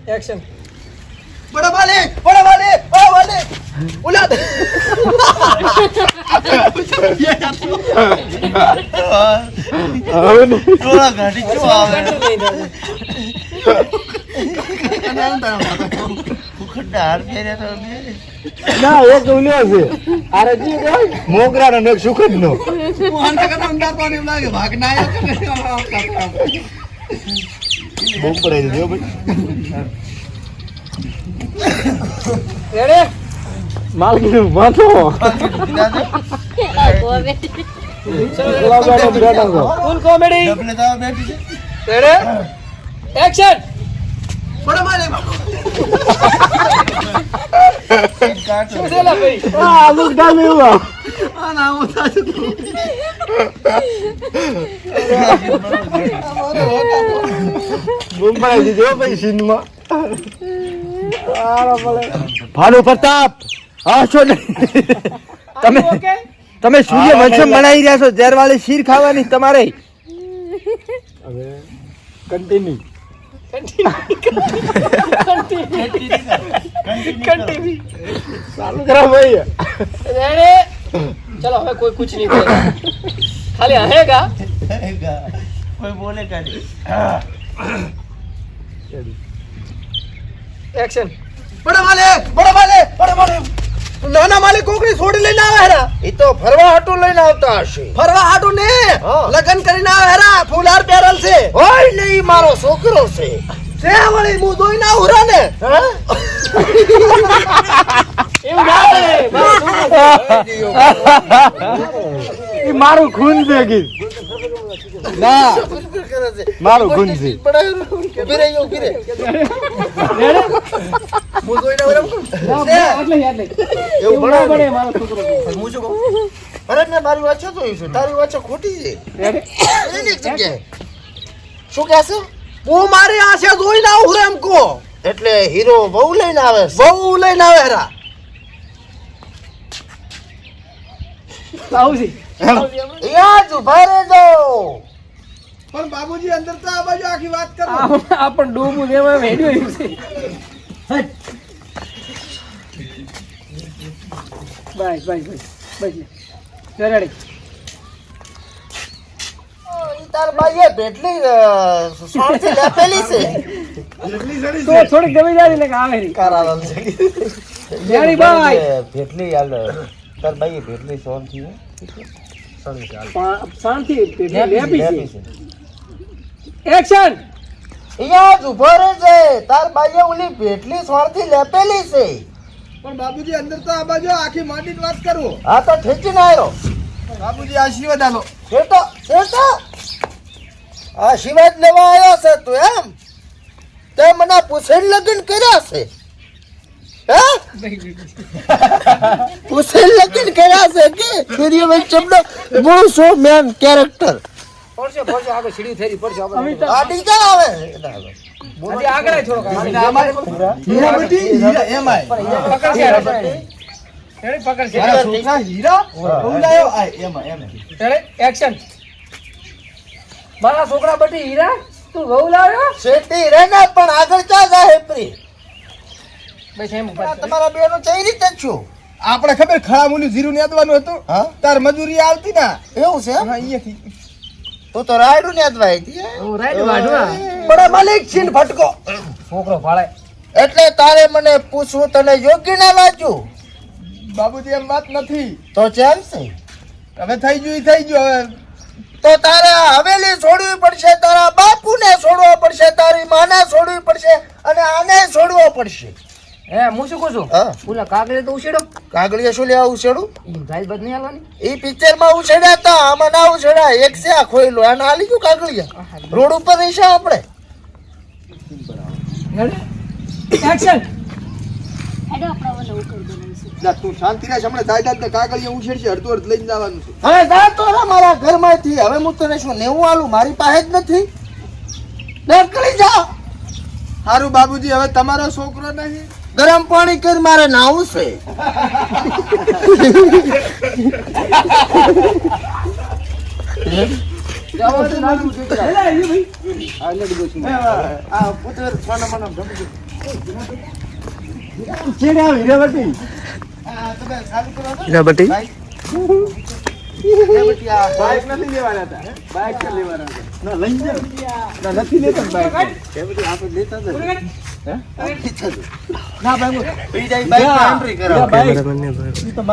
Action बड़ा वाले उलाद थोड़ा गाड़ी क्यों आवे ખડાર ફેરે તો ના એક ઉલ્યો છે અરે જી ભાઈ મોગરાનો ને સુખદનો હું આને કદમ અંદાર તો એમ લાગે ભાગ ના આયા બહુ પડે છે જો ભાઈ रेडी માલકીનું માથો फुल कॉमेडी ડબલે તો બેઠી છે रेडी एक्शन બડા વાલે શું થયેલા ભાઈ આ લુક ડાલ એવું આ ના હોતા છે મુંબઈ દીધો ભાઈ સીનમાં ભાનુ પ્રતાપ હા છો તમે ओके તમે સૂર્યવંશમ બનાવી રહ્યા છો ઝેરવાળી શીર ખાવાની તમારે હવે કન્ટિન્યુ कंटिन्यू ચાલુ કરો ભાઈ रेडी चलो हमें कोई कुछ नहीं बोलेगा खाली हंसेगा કોઈ બોલેગા નહીં एक्शन બડા વાલે નાના માલિક કોકરી છોડી લઈને આવે હેરા એ તો ફરવા હાટું લઈને આવતા હશે ફરવા હાટુ ને હા. લગન કરીને આવે હેરા ફૂલહાર પહેરેલ છે હોય નહીં મારો છોકરો છે છે વળી હું જોઈને આવું રા ને એવું ના કરે એ મારું ખૂન છે ગીત ના મારું ખૂન છે ઉભી રહી હું જોઈને આવું એટલે એવું બનાવે બને મારો છોકરો હું શું કહું અરે મેં મારી વાત છે જોઈશું તારી વાત છે ખોટી છે એની એક જગ્યાએ શું કહેશે હું મારી આશે જોઈને આવું રે એમ કો એટલે હીરો બહુ લઈને આવે છે બહુ લઈને આવે હેરા આવું છે યાર ઉભા રહેજો પણ બાબુજી અંદર તો આ બાજુ આખી વાત કરો આ પણ ડોમું દેવા વેડ્યો છે બસ રેડી તાર બાઈએ ભેટલી સોણથી લેપેલી છે તો થોડીક જમીદારી ને આવે રી કરાવલ છે રેડી ભાઈ ભેટલી હાલ તાર બાઈએ ભેટલી સોણથી શાંતિ લેપી છે એક્શન યાર ઉભો રહેજે તાર બાઈએ ઓલી ભેટલી સોણથી લેપેલી છે પણ બાબુજી અંદર તો આ બાજુ આખી માંડીને વાત કરો આ તો ઠેચીને આવ્યો બાબુજી આશીર્વાદ આલો શેઠો આશીર્વાદ લેવા આવ્યો છે તું એમ તે મને પૂછેલ લગ્ન કર્યા છે હે પૂછેલ લગ્ન કર્યા છે કે સૂર્યવંશમનો બહુ સો મેન કેરેક્ટર પડશે આગળ સીડી થઈ પડશે આ ડીકા આવે હજી આગળ થોડો હીરા બેટી હીરા એમ આય પકડ છે રેડી પકડ છે મારા છોકરા હીરા બોલાયો આય એમ રેડી એક્શન મારા છોકરા બટી હીરા તું બહુ લાવ્યો શેઠી રે ને પણ આગળ ચા જાય પ્રી બસ એમ તમારા બેનો કઈ રીતે છું આપણે ખબર ખળા મુની જીરું નેદવાનું હતું હા તાર મજૂરી આવતી ના એવું છે હા અહીંયાથી તો તો રાયડું ને અદવાઈ હતી રાઈટ વાઢવા બડા માલિક છીન ફટકો છોકરો ભાળે એટલે તારે મને પૂછવું તને યોગ્ય ના લાગ્યું બાબુજી એમ વાત નથી તો ચાલ છે હવે થઈ ગયું હવે તો તારે આ હવેલી છોડવી પડશે તારા બાપુને છોડવો પડશે તારી માને છોડવી પડશે અને આને છોડવો પડશે હે હું શું કહું છું હા ઓલા કાગળે તો ઉછેડો કાગળિયા શું લેવા ઉછેડું ગાય બદ નહીં આલવાની એ પિક્ચર માં ઉછેડ્યા હતા આમાં ના ઉછેડ્યા એક છે આ ખોઈલો આને હાલી ગયું કાગળિયા રોડ ઉપર રહીશું આપણે એક્શન જા તું શાંતિ રાખ હમણાં દાદા કાગળિયા ઉછેડશે અડધું અડધ લઈને જવાનું છે હવે જા તો રે મારા ઘરમાંથી હવે હું તને શું નેવું આલું મારી પાસે જ નથી નીકળી જા હારું બાબુજી હવે તમારો છોકરો નહીં ગરમ પાણી કરી મારે નાવું છે.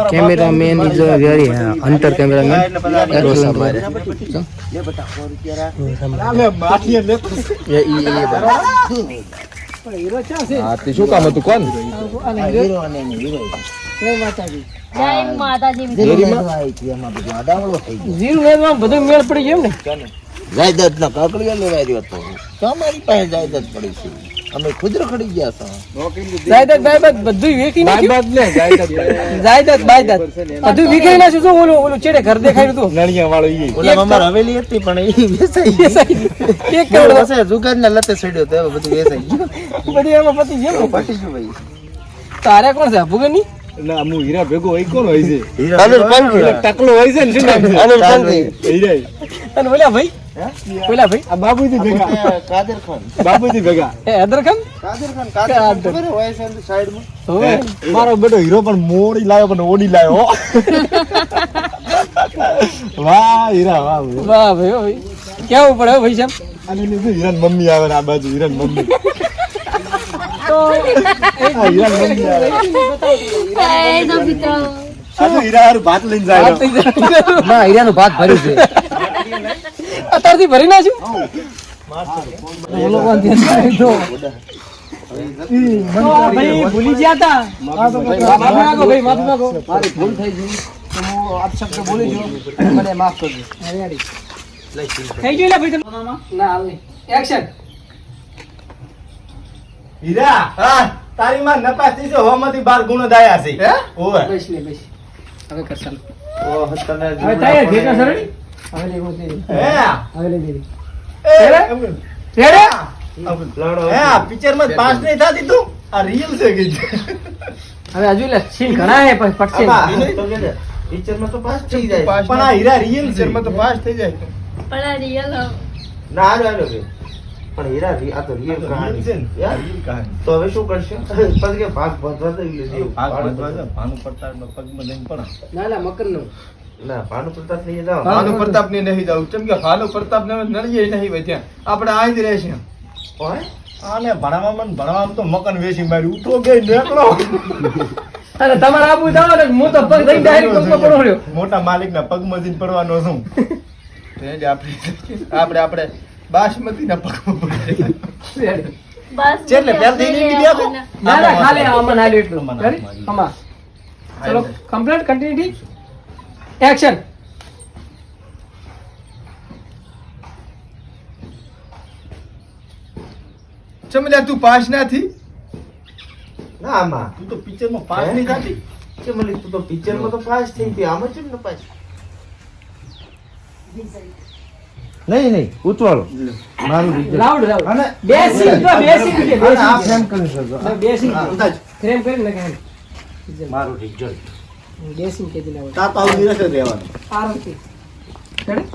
Cameraman is a very hunter cameraman. શું કામ હતું કોણ? જય માતાજી. જીરું વેચવામાં બધું મેળ પડી ગયો ને. જાયદાદ ના કાકડીયા લેવાય રહ્યો હતો. તમારી પાસે જાયદાદ પડી છે. અમે ખુદ રખડી ગયા છો. જાયદાદ બાયદાદ બધું વેચી નાખ્યું. જાયદાદ બાયદાદ બધું વિખાઈ નાખ્યું. શું ઓલું ચેડે ઘર દેખાયું હતું નળિયા વાળો ઈ. ઓલા અમાર હવેલી હતી પણ એ વેચાઈ ગઈ. 1 કરોડ પાસે જુગાર ના લતે સડ્યો તો હવે બધું વેચાઈ ગયું. બધી એમાં પતી ગયું. પટી ગયું ભાઈ. તારે કોણ છે ભૂગની? ના અમુ હીરા ભેગો હોય કોણ હોય છે? ટકલો હોય છે ને શું નામ છે? હીરા. અને ઓલા ભાઈ ઓલા ભાઈ આ બાબુજી ભેગા. કાદર ખાન બાબુજી ભેગા. એ હૈદર ખાન કાદર ખાન ખબર હોય છે સાઈડમાં. હોય. મારો બેટો હીરો પણ મોડી લાવ્યો પણ ઓડી લાવ્યો. વાહ હીરા વાહ. વાહ ભાઈ ભાઈ કેવું પડે હો ભાઈ સાહેબ. અને લીધું હીરાન મમ્મી આવે ને આ બાજુ હીરાન મમ્મી. તો આ હીરાન મમ્મી આવે. આ હીરા હારું ભાત લઈને જાય. ના હીરાનું ભાત ભર્યું છે અત્યારથી ભરી નાખ્યું. ભાઈ ભૂલી ગયા હતા. માફી માંગો ભાઈ, માફી માંગો. મારી ભૂલ થઈ ગઈ તો હું અપશબ્દ બોલી ગયો, મને માફ કરજો. થઈ ગયું લે ભાઈ તમે. ના હાલ નહીં. એક્શન. હીરા હા તારી માં નપાસ થઈ છે હોમાંથી 12 ગુણો દાયા છે. હે ઓય બેસ લે બેસ. હવે કરશન. ઓહ તને હવે તૈયાર ભેગા સરળી. હવે લે હું તેરી. હે હવે લે તેરી. એ રેડી? લડો હે આ પિક્ચર માં પાસ નહીં થાતી તું આ રિયલ છે કે હવે હજુ લે સીન ઘણા હે પછી પટશે. પિક્ચર માં તો પાસ થઈ જાય. પણ આ હીરા રિયલ પિક્ચર માં તો પાસ થઈ જાય. ના હાલો હાલો ભાઈ. પણ હીરા આ તો રિયલ કહાની છે ને યાર. તો હવે શું કરશે? પછી કે ભાગ ભરવા દઈ લે. ભાનુ પ્રતાપ નો પગમાં લઈને પણ ના ના મકર નો. ના ભાનુ પ્રતાપ લઈ જાવ. ભાનુ પ્રતાપ ને નહીં જાવ કેમ કે ભાનુ પ્રતાપ ને નળીએ નહીં હોય ત્યાં આપણે આ જ રહેશે. ઓય આને ભણવામાં તો મકન વેચી મારી ઉઠો ગઈ નીકળો. અરે તમારે આબુ જાવ ને હું તો પગ દઈ ડાયરેક્ટ પગમાં પડો રહ્યો. મોટા માલિક ના પગમાં જઈને પડવાનો છું. તો એ જ આપણે બાસમતી ના પગમાં પડે. ચેલે પહેલથી નહીં દીધો. ના ના ખાલી આમાં ના એટલું. આમાં. રેડી? આમાં. ચલો કમ્પ્લીટ કન્ટિન્યુટી. એક્શન. ચમલા તું પાસ ના થી ના આમાં તું તો પિક્ચર માં પાસ નહીં થતી. કે મલી તું તો પિક્ચર માં તો પાસ થઈ ગઈ. આમાં કેમ ન પાસ? નહીં ઉતવાળો મારું લાઉડ લાઉડ. અને બે સીન જો બે સીન છે બે આ સીન. ફ્રેમ કરી શકો. બે સીન. અંદાજ ફ્રેમ કરીને લગાવ. મારું ઠીક જોઈ. બે સીન કે દિલા. તાપ આવી નથી રહેવાનું. આરતી. રેડી?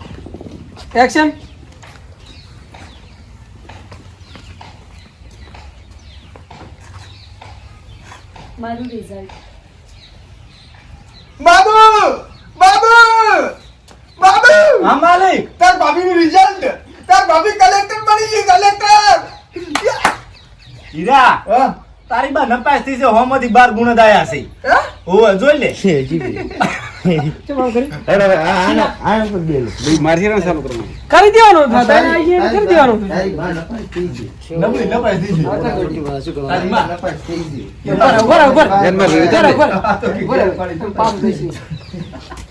એક્શન. મારું રિઝલ્ટ બાબુ બાબુ બાબુ હા માલિક તાર ભાભી નું રિઝલ્ટ તાર ભાભી કલેક્ટર બની ગઈ કલેક્ટર. હીરા તારી બા નપાસ થઈ છે હોમાંથી 12 ગુણ દાયા છે. ઓય જોઈ લે. ચલો કરી. આ ઉપર બે લે. કરી દેવાનું થાય. આઈ ગયા કરી દેવાનું. તારી બા નપાસ થઈ ગઈ. નપાસ થઈ ગઈ. તારી બા નપાસ થઈ ગઈ. ઉપર ઉપર ઉપર. ઉપર ઉપર. પાપ દેસી.